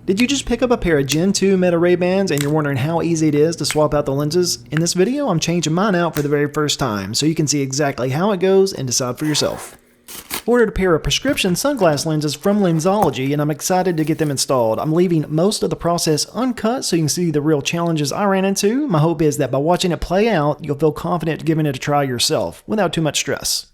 Did you just pick up a pair of Gen 2 Meta Ray-Bans and you're wondering how easy it is to swap out the lenses? In this video, I'm changing mine out for the very first time, so you can see exactly how it goes and decide for yourself. Ordered a pair of prescription sunglass lenses from Lensology, and I'm excited to get them installed. I'm leaving most of the process uncut so you can see the real challenges I ran into. My hope is that by watching it play out, you'll feel confident giving it a try yourself, without too much stress.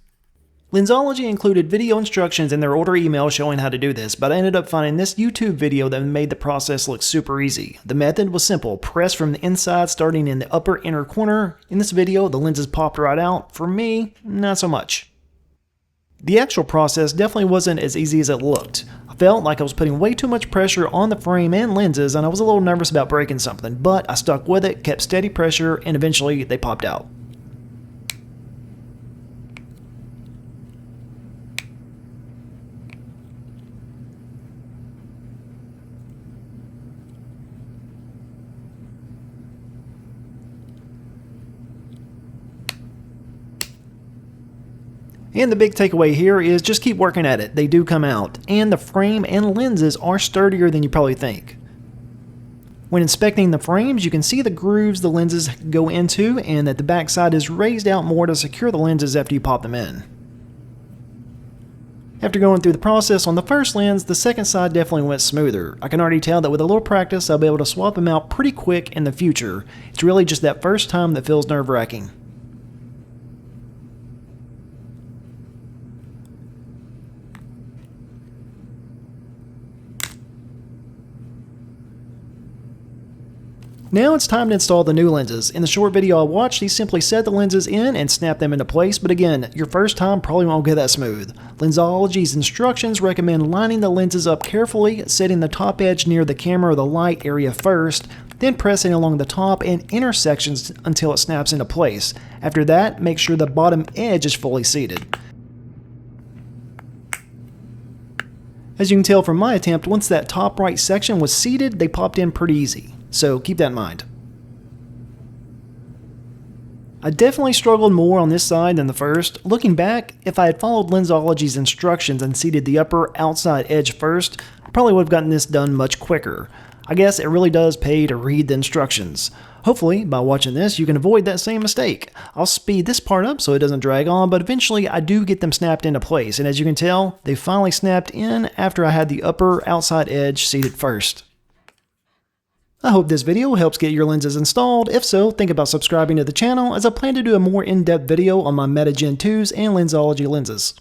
Lensology included video instructions in their order email showing how to do this, but I ended up finding this YouTube video that made the process look super easy. The method was simple: press from the inside starting in the upper inner corner. In this video, the lenses popped right out. For me, not so much. The actual process definitely wasn't as easy as it looked. I felt like I was putting way too much pressure on the frame and lenses, and I was a little nervous about breaking something, but I stuck with it, kept steady pressure, and eventually they popped out. And the big takeaway here is just keep working at it. They do come out, and the frame and lenses are sturdier than you probably think. When inspecting the frames, you can see the grooves the lenses go into and that the backside is raised out more to secure the lenses after you pop them in. After going through the process on the first lens, the second side definitely went smoother. I can already tell that with a little practice, I'll be able to swap them out pretty quick in the future. It's really just that first time that feels nerve-wracking. Now it's time to install the new lenses. In the short video I watched, he simply set the lenses in and snapped them into place, but again, your first time probably won't go that smooth. Lensology's instructions recommend lining the lenses up carefully, setting the top edge near the camera or the light area first, then pressing along the top and inner sections until it snaps into place. After that, make sure the bottom edge is fully seated. As you can tell from my attempt, once that top right section was seated, they popped in pretty easy. So keep that in mind. I definitely struggled more on this side than the first. Looking back, if I had followed Lensology's instructions and seated the upper outside edge first, I probably would have gotten this done much quicker. I guess it really does pay to read the instructions. Hopefully, by watching this, you can avoid that same mistake. I'll speed this part up so it doesn't drag on, but eventually I do get them snapped into place, and as you can tell, they finally snapped in after I had the upper outside edge seated first. I hope this video helps get your lenses installed. If so, think about subscribing to the channel, as I plan to do a more in-depth video on my Meta Gen 2s and Lensology lenses.